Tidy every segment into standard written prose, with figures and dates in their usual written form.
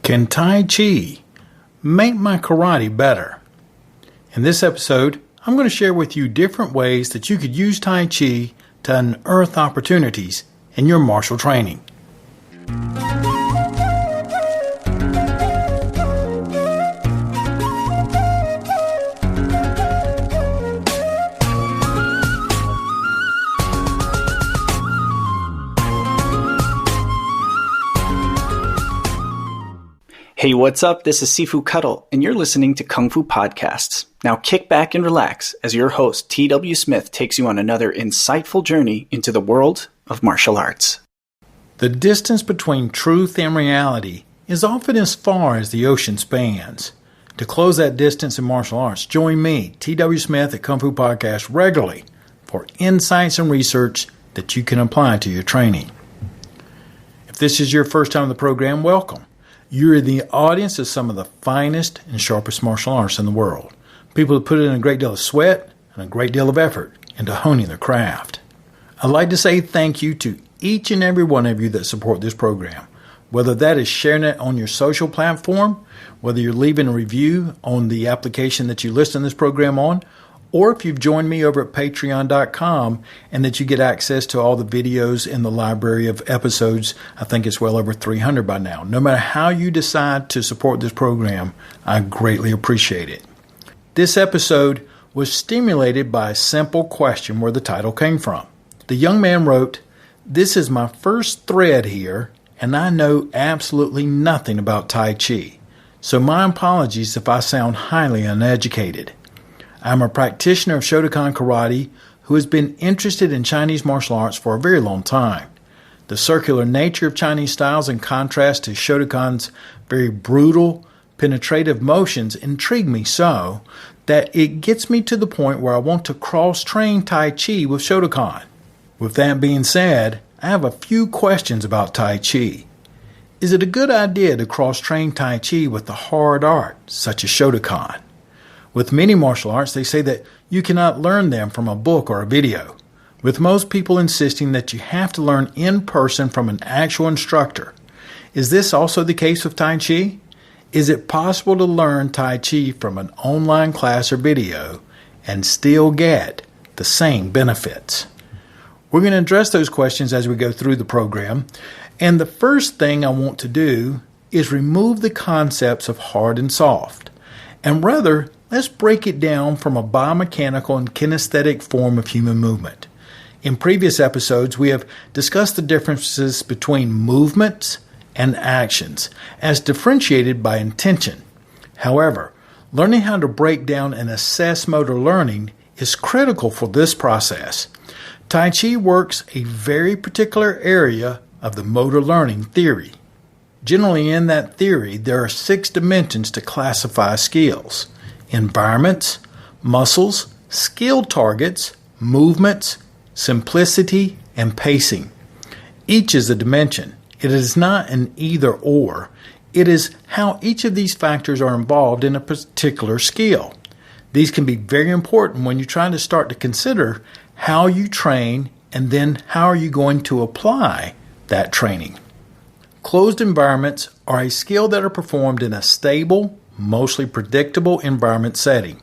Can Tai Chi make my karate better? In this episode, I'm going to share with you different ways that you could use Tai Chi to unearth opportunities in your martial training. Hey, what's up? This is Sifu Cuddle, and you're listening to Kung Fu Podcasts. Now kick back and relax as your host, T.W. Smith, takes you on another insightful journey into the world of martial arts. The distance between truth and reality is often as far as the ocean spans. To close that distance in martial arts, join me, T.W. Smith, at Kung Fu Podcast regularly for insights and research that you can apply to your training. If this is your first time on the program, welcome. You're in the audience of some of the finest and sharpest martial arts in the world. People who put in a great deal of sweat and a great deal of effort into honing their craft. I'd like to say thank you to each and every one of you that support this program. Whether that is sharing it on your social platform, whether you're leaving a review on the application that you listen to this program on, or if you've joined me over at patreon.com and that you get access to all the videos in the library of episodes. I think it's well over 300 by now. No matter how you decide to support this program, I greatly appreciate it. This episode was stimulated by a simple question where the title came from. The young man wrote, "This is my first thread here, and I know absolutely nothing about Tai Chi. So my apologies if I sound highly uneducated. I'm a practitioner of Shotokan Karate who has been interested in Chinese martial arts for a very long time. The circular nature of Chinese styles in contrast to Shotokan's very brutal, penetrative motions intrigue me so that it gets me to the point where I want to cross-train Tai Chi with Shotokan. With that being said, I have a few questions about Tai Chi. Is it a good idea to cross-train Tai Chi with the hard art, such as Shotokan? With many martial arts, they say that you cannot learn them from a book or a video, with most people insisting that you have to learn in person from an actual instructor. Is this also the case with Tai Chi? Is it possible to learn Tai Chi from an online class or video and still get the same benefits? We're going to address those questions as we go through the program, and the first thing I want to do is remove the concepts of hard and soft, and rather, let's break it down from a biomechanical and kinesthetic form of human movement. In previous episodes, we have discussed the differences between movements and actions as differentiated by intention. However, learning how to break down and assess motor learning is critical for this process. Tai Chi works a very particular area of the motor learning theory. Generally, in that theory, there are 6 dimensions to classify skills: environments, muscles, skill targets, movements, simplicity, and pacing. Each is a dimension. It is not an either-or. It is how each of these factors are involved in a particular skill. These can be very important when you're trying to start to consider how you train and then how are you going to apply that training. Closed environments are a skill that are performed in a stable, mostly predictable environment setting.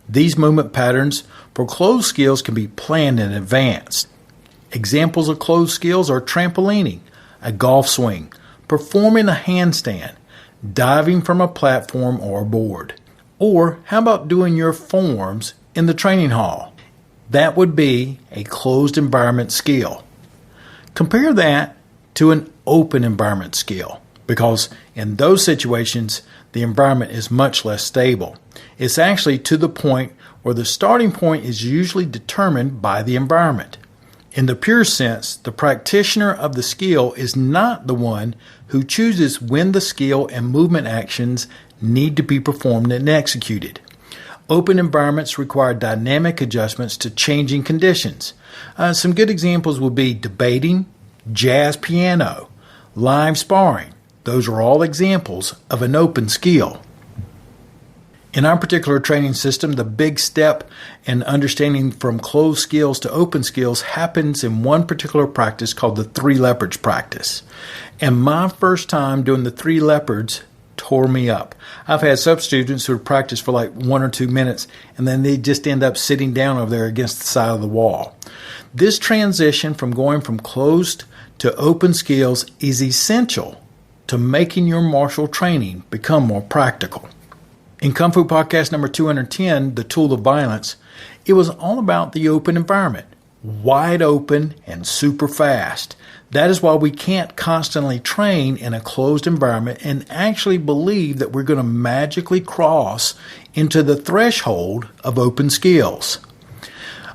These movement patterns for closed skills can be planned in advance. Examples of closed skills are trampolining, a golf swing, performing a handstand, diving from a platform or a board. Or how about doing your forms in the training hall? That would be a closed environment skill. Compare that to an open environment skill, because in those situations, the environment is much less stable. It's actually to the point where the starting point is usually determined by the environment. In the pure sense, the practitioner of the skill is not the one who chooses when the skill and movement actions need to be performed and executed. Open environments require dynamic adjustments to changing conditions. Some good examples would be debating, jazz piano, live sparring. Those are all examples of an open skill. In our particular training system, the big step in understanding from closed skills to open skills happens in one particular practice called the 3 leopards practice. And my first time doing the 3 leopards tore me up. I've had some students who have practiced for like 1 or 2 minutes, and then they just end up sitting down over there against the side of the wall. This transition from going from closed to open skills is essential to making your martial training become more practical. In Kung Fu Podcast number 210, The Tool of Violence, it was all about the open environment, wide open and super fast. That is why we can't constantly train in a closed environment and actually believe that we're going to magically cross into the threshold of open skills.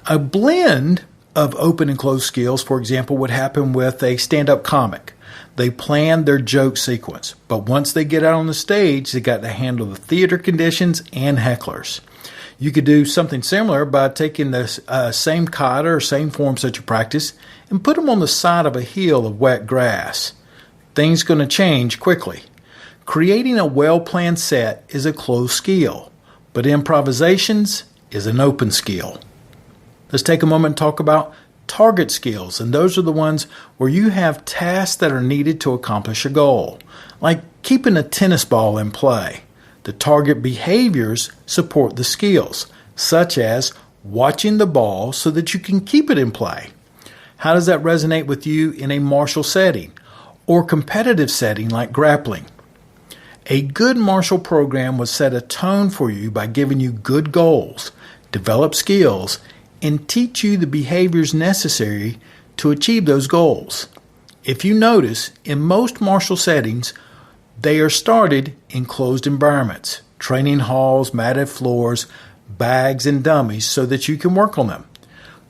A blend of open and closed skills, for example, would happen with a stand-up comic. They plan their joke sequence, but once they get out on the stage, they got to handle the theater conditions and hecklers. You could do something similar by taking the same kata or same forms that you practice and put them on the side of a hill of wet grass. Things going to change quickly. Creating a well-planned set is a closed skill, but improvisations is an open skill. Let's take a moment and talk about target skills, and those are the ones where you have tasks that are needed to accomplish a goal, like keeping a tennis ball in play. The target behaviors support the skills, such as watching the ball so that you can keep it in play. How does that resonate with you in a martial setting or competitive setting like grappling? A good martial program would set a tone for you by giving you good goals, develop skills, and teach you the behaviors necessary to achieve those goals. If you notice, in most martial settings, they are started in closed environments, training halls, matted floors, bags, and dummies so that you can work on them.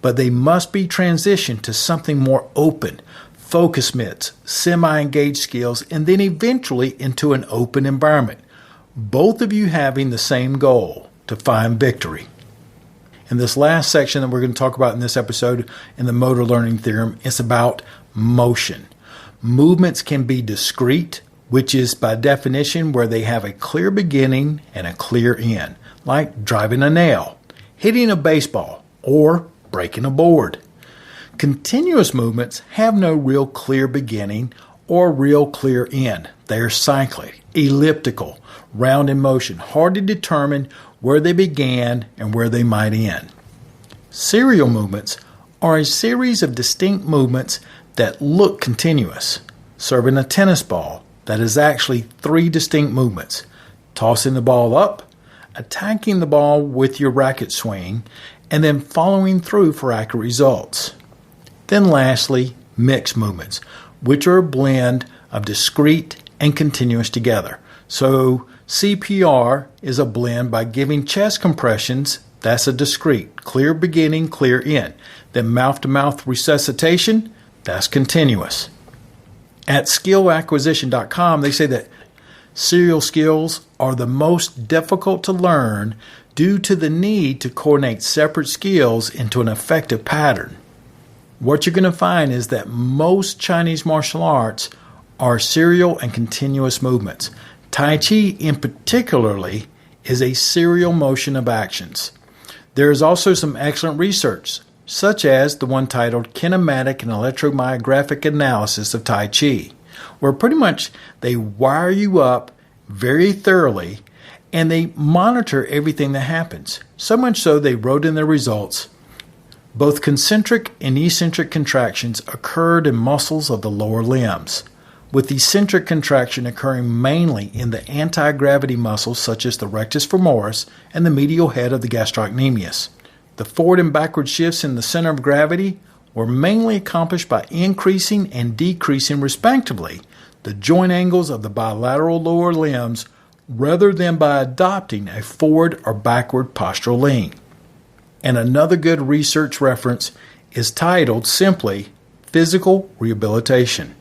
But they must be transitioned to something more open, focus mitts, semi-engaged skills, and then eventually into an open environment, both of you having the same goal, to find victory. In this last section that we're going to talk about in this episode in the motor learning theorem, it's about motion. Movements can be discrete, which is by definition where they have a clear beginning and a clear end, like driving a nail, hitting a baseball, or breaking a board. Continuous movements have no real clear beginning or real clear end. They are cyclic, elliptical, round in motion, hard to determine where they began and where they might end. Serial movements are a series of distinct movements that look continuous. Serving a tennis ball, that is actually 3 distinct movements. Tossing the ball up, attacking the ball with your racket swing, and then following through for accurate results. Then lastly, mixed movements, which are a blend of discrete and continuous together. So CPR is a blend by giving chest compressions. That's a discrete, clear beginning, clear end. Then mouth-to-mouth resuscitation, that's continuous. At skillacquisition.com, they say that serial skills are the most difficult to learn due to the need to coordinate separate skills into an effective pattern. What you're going to find is that most Chinese martial arts are serial and continuous movements. Tai Chi, in particularly, is a serial motion of actions. There is also some excellent research, such as the one titled Kinematic and Electromyographic Analysis of Tai Chi, where pretty much they wire you up very thoroughly and they monitor everything that happens. So much so they wrote in their results, both concentric and eccentric contractions occurred in muscles of the lower limbs, with eccentric contraction occurring mainly in the anti-gravity muscles such as the rectus femoris and the medial head of the gastrocnemius. The forward and backward shifts in the center of gravity were mainly accomplished by increasing and decreasing, respectively, the joint angles of the bilateral lower limbs rather than by adopting a forward or backward postural lean. And another good research reference is titled simply Physical Rehabilitation.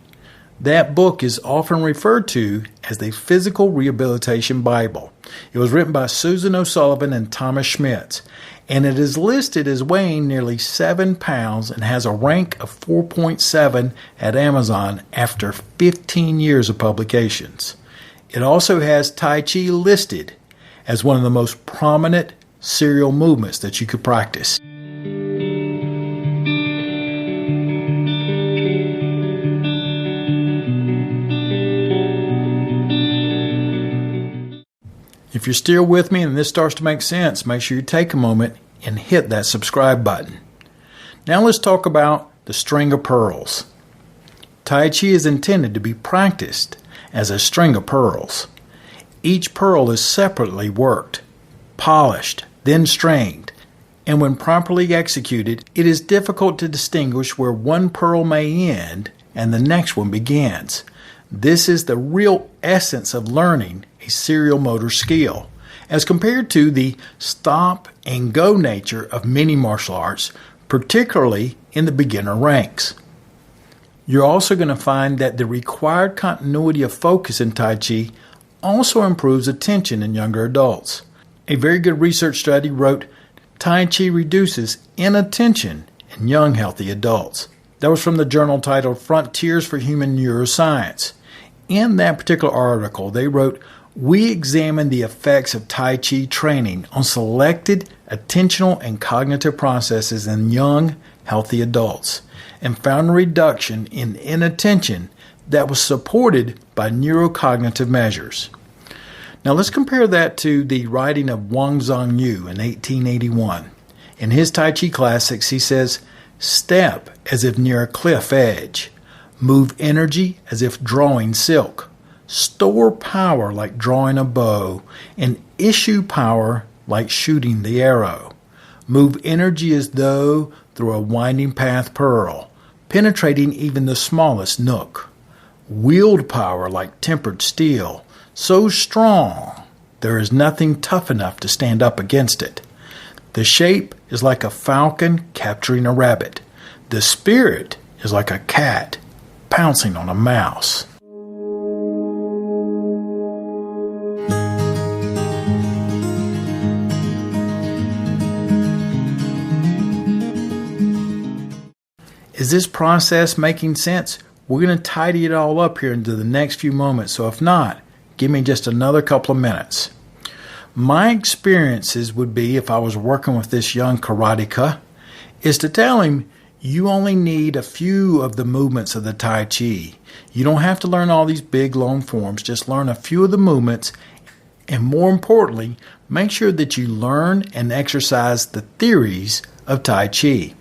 That book is often referred to as the Physical Rehabilitation Bible. It was written by Susan O'Sullivan and Thomas Schmitz, and it is listed as weighing nearly 7 pounds and has a rank of 4.7 at Amazon after 15 years of publications. It also has Tai Chi listed as one of the most prominent serial movements that you could practice. If you're still with me and this starts to make sense, make sure you take a moment and hit that subscribe button. Now let's talk about the string of pearls. Tai Chi is intended to be practiced as a string of pearls. Each pearl is separately worked, polished, then stringed, and when properly executed, it is difficult to distinguish where one pearl may end and the next one begins. This is the real essence of learning a serial motor skill, as compared to the stop and go nature of many martial arts, particularly in the beginner ranks. You're also going to find that the required continuity of focus in Tai Chi also improves attention in younger adults. A very good research study wrote, Tai Chi reduces inattention in young healthy adults. That was from the journal titled Frontiers for Human Neuroscience. In that particular article, they wrote, we examined the effects of Tai Chi training on selected attentional and cognitive processes in young, healthy adults and found a reduction in inattention that was supported by neurocognitive measures. Now let's compare that to the writing of Wang Zhongyu in 1881. In his Tai Chi classics, he says, step as if near a cliff edge. Move energy as if drawing silk. Store power like drawing a bow, and issue power like shooting the arrow. Move energy as though through a winding path pearl, penetrating even the smallest nook. Wield power like tempered steel, so strong there is nothing tough enough to stand up against it. The shape is like a falcon capturing a rabbit. The spirit is like a cat pouncing on a mouse. Is this process making sense? We're going to tidy it all up here into the next few moments, so if not, give me just another couple of minutes. My experiences would be, if I was working with this young karateka, is to tell him, you only need a few of the movements of the Tai Chi. You don't have to learn all these big, long forms. Just learn a few of the movements, and more importantly, make sure that you learn and exercise the theories of Tai Chi.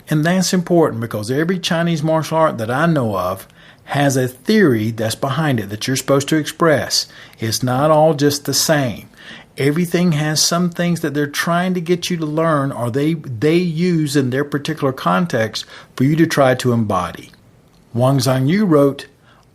And that's important because every Chinese martial art that I know of has a theory that's behind it that you're supposed to express. It's not all just the same. Everything has some things that they're trying to get you to learn, or they use in their particular context for you to try to embody. Wang Zhongyu wrote,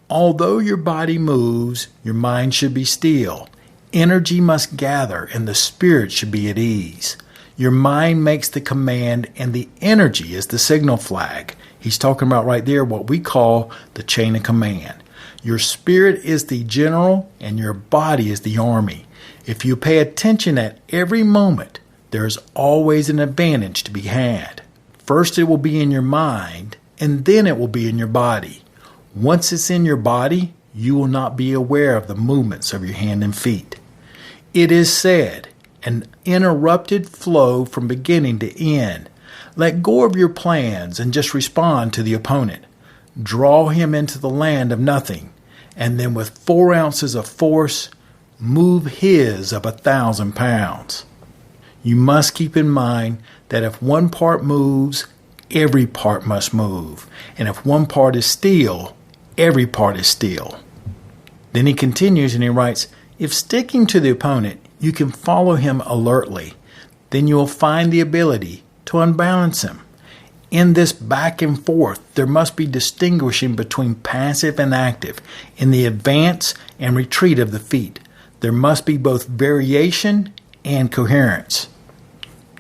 although your body moves, your mind should be still. Energy must gather and the spirit should be at ease. Your mind makes the command and the energy is the signal flag. He's talking about right there what we call the chain of command. Your spirit is the general and your body is the army. If you pay attention at every moment, there is always an advantage to be had. First it will be in your mind, and then it will be in your body. Once it's in your body, you will not be aware of the movements of your hand and feet. It is said, an interrupted flow from beginning to end. Let go of your plans and just respond to the opponent. Draw him into the land of nothing, and then with 4 ounces of force, move his of 1,000 pounds. You must keep in mind that if one part moves, every part must move. And if one part is still, every part is still. Then he continues and he writes, if sticking to the opponent, you can follow him alertly, then you will find the ability to unbalance him. In this back and forth, there must be distinguishing between passive and active in the advance and retreat of the feet. There must be both variation and coherence.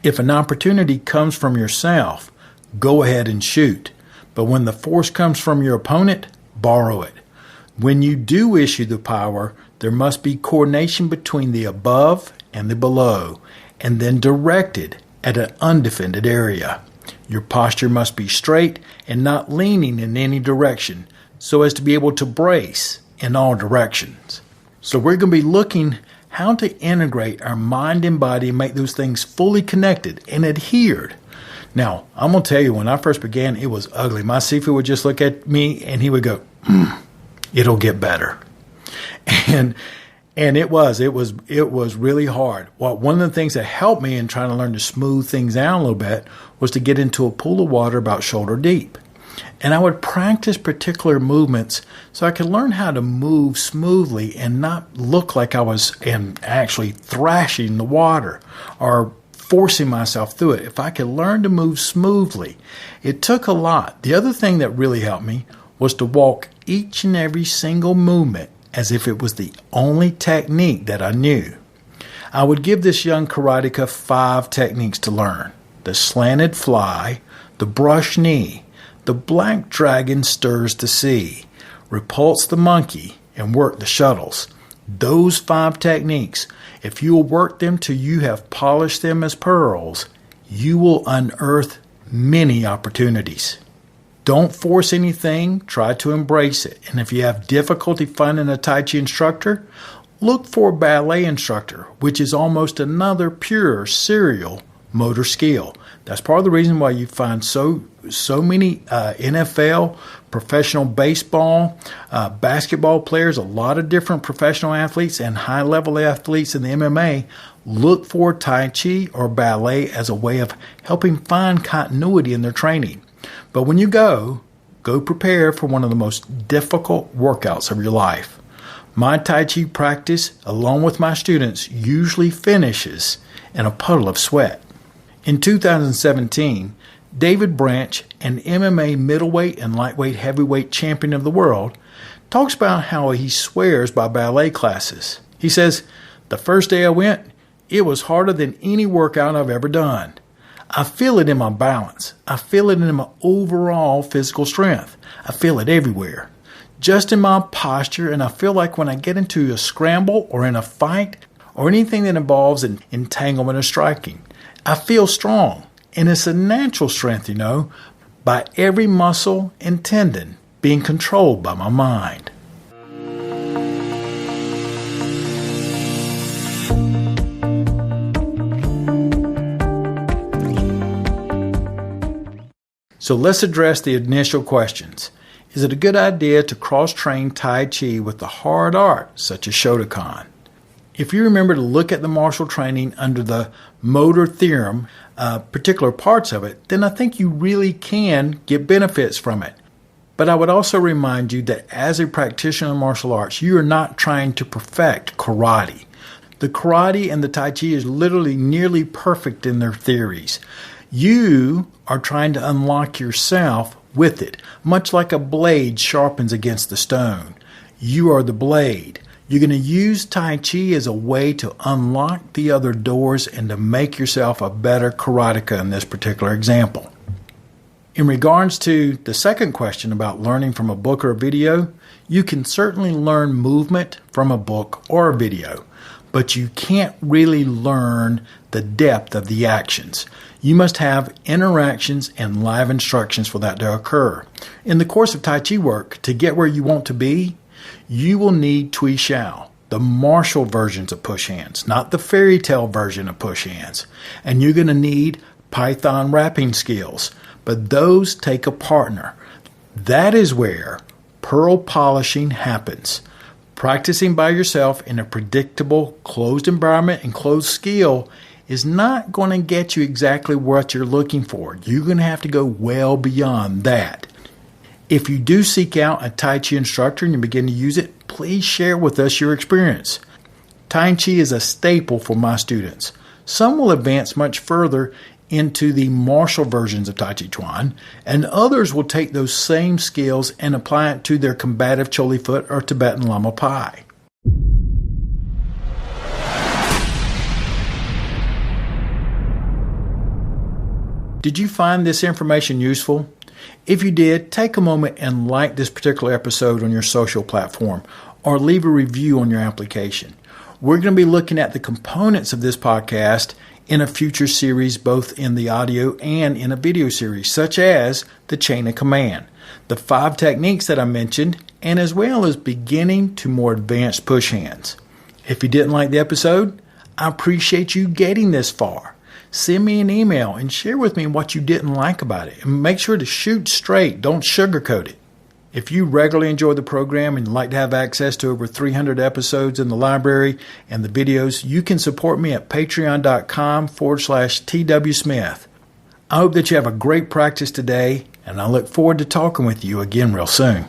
If an opportunity comes from yourself, go ahead and shoot. But when the force comes from your opponent, borrow it. When you do issue the power, there must be coordination between the above and the below, and then directed at an undefended area. Your posture must be straight and not leaning in any direction, so as to be able to brace in all directions. So we're going to be looking how to integrate our mind and body and make those things fully connected and adhered. Now, I'm going to tell you, when I first began, it was ugly. My Sifu would just look at me and he would go, it'll get better. And And it was really hard. Well, one of the things that helped me in trying to learn to smooth things out a little bit was to get into a pool of water about shoulder deep. And I would practice particular movements so I could learn how to move smoothly and not look like I was actually thrashing the water or forcing myself through it. If I could learn to move smoothly, it took a lot. The other thing that really helped me was to walk each and every single movement as if it was the only technique that I knew. I would give this young karateka 5 techniques to learn: the slanted fly, the brush knee, the black dragon stirs the sea, repulse the monkey, and work the shuttles. Those 5 techniques, if you will work them till you have polished them as pearls, you will unearth many opportunities. Don't force anything, try to embrace it. And if you have difficulty finding a Tai Chi instructor, look for a ballet instructor, which is almost another pure serial motor skill. That's part of the reason why you find so many NFL, professional baseball, basketball players, a lot of different professional athletes and high-level athletes in the MMA look for Tai Chi or ballet as a way of helping find continuity in their training. But when you go prepare for one of the most difficult workouts of your life. My Tai Chi practice, along with my students, usually finishes in a puddle of sweat. In 2017, David Branch, an MMA middleweight and lightweight heavyweight champion of the world, talks about how he swears by ballet classes. He says, "The first day I went, it was harder than any workout I've ever done. I feel it in my balance. I feel it in my overall physical strength. I feel it everywhere. Just in my posture, and I feel like when I get into a scramble or in a fight or anything that involves an entanglement or striking, I feel strong. And it's a natural strength, by every muscle and tendon being controlled by my mind." So let's address the initial questions. Is it a good idea to cross-train Tai Chi with the hard art, such as Shotokan? If you remember to look at the martial training under the motor theorem, particular parts of it, then I think you really can get benefits from it. But I would also remind you that as a practitioner of martial arts, you are not trying to perfect karate. The karate and the Tai Chi is literally nearly perfect in their theories. You are trying to unlock yourself with it, much like a blade sharpens against the stone. You are the blade. You're going to use Tai Chi as a way to unlock the other doors and to make yourself a better karateka in this particular example. In regards to the second question about learning from a book or a video, you can certainly learn movement from a book or a video, but you can't really learn the depth of the actions. You must have interactions and live instructions for that to occur. In the course of Tai Chi work, to get where you want to be, you will need Tui Xiao, the martial versions of push hands, not the fairy tale version of push hands. And you're going to need Python wrapping skills, but those take a partner. That is where pearl polishing happens. Practicing by yourself in a predictable, closed environment and closed skill is not going to get you exactly what you're looking for. You're going to have to go well beyond that. If you do seek out a Tai Chi instructor and you begin to use it, please share with us your experience. Tai Chi is a staple for my students. Some will advance much further into the martial versions of Tai Chi Chuan, and others will take those same skills and apply it to their combative Choli Foot or Tibetan Lama Pai. Did you find this information useful? If you did, take a moment and like this particular episode on your social platform or leave a review on your application. We're going to be looking at the components of this podcast in a future series, both in the audio and in a video series, such as the chain of command, the 5 techniques that I mentioned, and as well as beginning to more advanced push hands. If you didn't like the episode, I appreciate you getting this far. Send me an email and share with me what you didn't like about it. And make sure to shoot straight. Don't sugarcoat it. If you regularly enjoy the program and like to have access to over 300 episodes in the library and the videos, you can support me at patreon.com/TWSmith. I hope that you have a great practice today, and I look forward to talking with you again real soon.